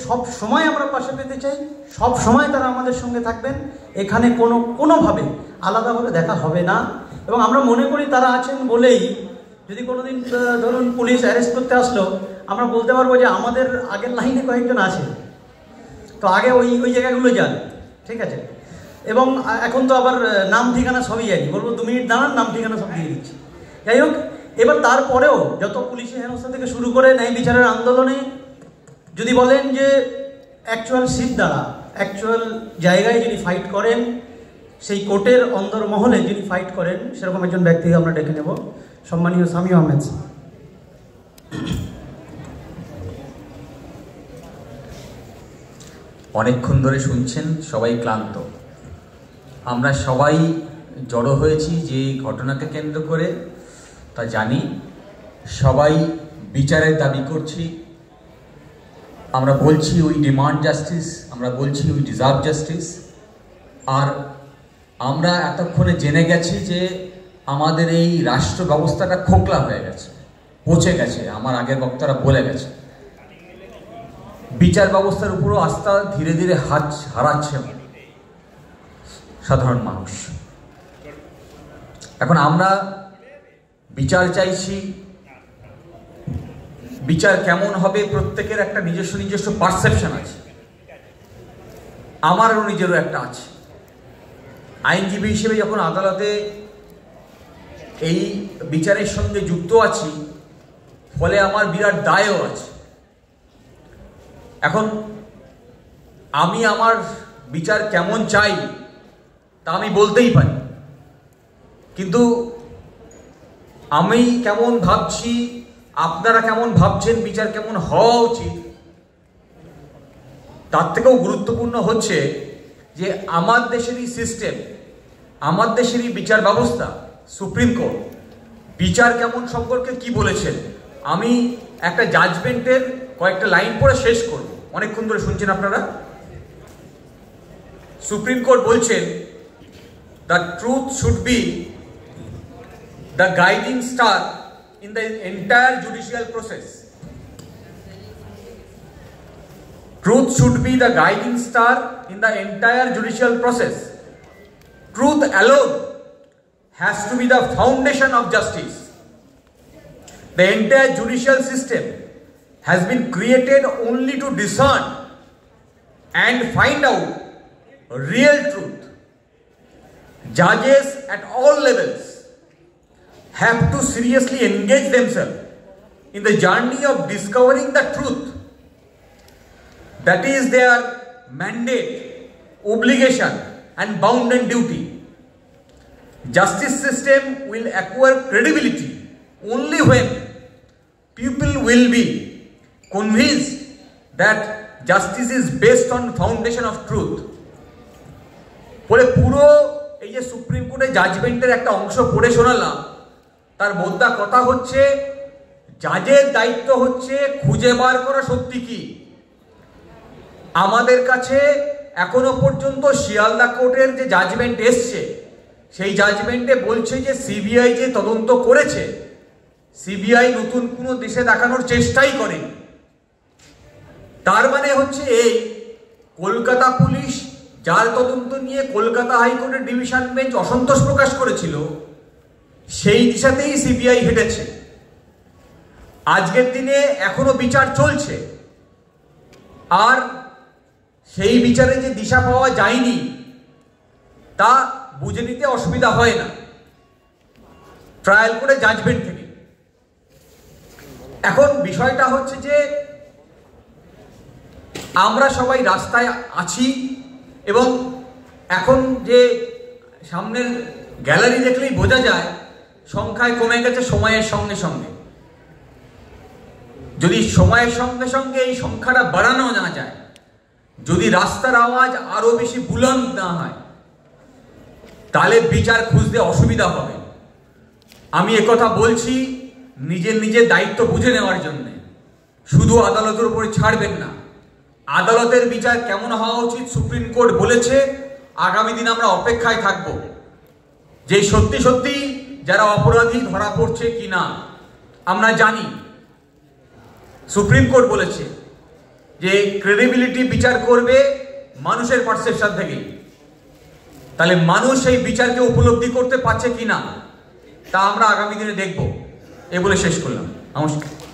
সব সময় আমরা পাশে পেতে চাই, সব সময় তারা আমাদের সঙ্গে থাকবেন। এখানে কোনোভাবে আলাদাভাবে দেখা হবে না। এবং আমরা মনে করি তারা আছেন বলেই যদি কোনোদিন ধরুন পুলিশ অ্যারেস্ট করতে আসলো, আমরা বলতে পারবো যে আমাদের আগের লাইনে কয়েকজন আছে, তো আগে ওই জায়গাগুলো যান, ঠিক আছে। এবং এখন তো আবার নাম ঠিকানা সবই জানি, বলবো 2 মিনিট দাঁড়ান, নাম ঠিকানা সব দিয়ে দিচ্ছি। যাই হোক, এবার তারপরেও যত পুলিশি হেনস্থা থেকে শুরু করে ন্যায় বিচারের আন্দোলনে যদি বলেন যে অ্যাকচুয়াল সিট দ্বারা অ্যাকচুয়াল জায়গায় যিনি ফাইট করেন, সেই কোর্টের অন্দরমহলে যিনি ফাইট করেন, সেরকম একজন ব্যক্তিকে আমরা ডেকে নেব, সম্মানীয় সামি আহমেদ। অনেকক্ষণ ধরে শুনছেন, সবাই ক্লান্ত। আমরা সবাই জড়ো হয়েছি যে ঘটনাকে কেন্দ্র করে, তা জানি। সবাই বিচারের দাবি করছি। আমরা বলছি উই ডিমান্ড জাস্টিস, আমরা বলছি উই ডিজার্ভ জাস্টিস। আর আমরা এতক্ষণে জেনে গেছি যে আমাদের এই রাষ্ট্র ব্যবস্থাটা খোকলা হয়ে গেছে, পচে গেছে। আমার আগের বক্তারা বলে গেছে। বিচার ব্যবস্থার উপরও আস্থা ধীরে ধীরে হারাচ্ছে সাধারণ মানুষ। এখন আমরা বিচার চাইছি। বিচার কেমন হবে প্রত্যেকের একটা নিজস্ব পারসেপশন আছে, আমারও নিজেরও একটা আছে। আইনজীবী হিসেবে যখন আদালতে এই বিচারের সঙ্গে যুক্ত আছি, ফলে আমার বিরাট দায়ও আছে। এখন আমি আমার বিচার কেমন চাই তা আমি বলতেই পারি, কিন্তু আমি কেমন ভাবছি, আপনারা কেমন ভাবছেন বিচার কেমন হওয়া উচিত, তার থেকেও গুরুত্বপূর্ণ হচ্ছে যে আমার দেশেরই সিস্টেম, আমার দেশেরই বিচার ব্যবস্থা, সুপ্রিম কোর্ট বিচার কেমন সম্পর্কে কি বলেছেন। আমি একটা জাজমেন্টের কয়েকটা লাইন পড়ে শেষ করব। অনেকক্ষণ ধরে শুনছেন আপনারা। সুপ্রিম কোর্ট বলছেন, the truth should be the guiding star in the entire judicial process. Truth should be the guiding star in the entire judicial process. Truth alone has to be the foundation of justice. The entire judicial system has been created only to discern and find out real truth. Judges at all levels have to seriously engage themselves in the journey of discovering the truth. That is their mandate, obligation and bounden duty. Justice system will acquire credibility only when people will be convinced that justice is based on foundation of truth. পরে পুরো এই যে supreme কোর্টের জাজমেন্টের একটা অংশ পড়ে শোনালাম, তার মোদ্দা কথা হচ্ছে জাজের দায়িত্ব হচ্ছে খুঁজে বার করা সত্যি কি। আমাদের কাছে এখনো পর্যন্ত শিয়ালদা কোর্টের যে জাজমেন্ট এসছে, সেই জাজমেন্টে বলছে যে সিবিআই যে তদন্ত করেছে, সিবিআই নতুন কোনো দেশে দেখানোর চেষ্টাই করেনি। তার মানে হচ্ছে এই কলকাতা পুলিশ যার তদন্ত নিয়ে কলকাতা হাইকোর্টের ডিভিশন বেঞ্চ অসন্তোষ প্রকাশ করেছিল, সেই দিশাতেই সিবিআই হেঁটেছে। আজকের দিনে এখনো বিচার চলছে, আর সেই বিচারে যে দিশা পাওয়া যায়নি তা বুঝে নিতে অসুবিধা হয় না ট্রায়াল করে জাজমেন্ট থেকে। এখন বিষয়টা হচ্ছে যে আমরা সবাই রাস্তায় আছি, এবং এখন যে সামনের গ্যালারি দেখলেই বোঝা যায় সংখ্যায় কমে গেছে সময়ের সঙ্গে সঙ্গে। যদি সময়ের সঙ্গে সঙ্গে এই সংখ্যাটা বাড়ানো না যায়, যদি রাস্তার আওয়াজ আরো বেশি বুলন্দ না হয়, তাহলে বিচার খুঁজতে অসুবিধা হবে। আমি একথা বলছি নিজের দায়িত্ব বুঝে নেওয়ার জন্য। শুধু আদালতের উপরে ছাড়বেন না। আদালতের বিচার কেমন হওয়া উচিত সুপ্রিম কোর্ট বলেছে, আগামী দিন আমরা অপেক্ষায় থাকব যে সত্যি সত্যি যারা অপরাধী ধরা পড়ছে কিনা। আমরা জানি সুপ্রিম কোর্ট বলেছে যে ক্রেডিবিলিটি বিচার করবে মানুষের পারসেপশন থেকে, তাহলে মানুষ সেই বিচারকে উপলব্ধি করতে পারছে কিনা তা আমরা আগামী দিনে দেখব। এ বলে শেষ করলাম। নমস্কার।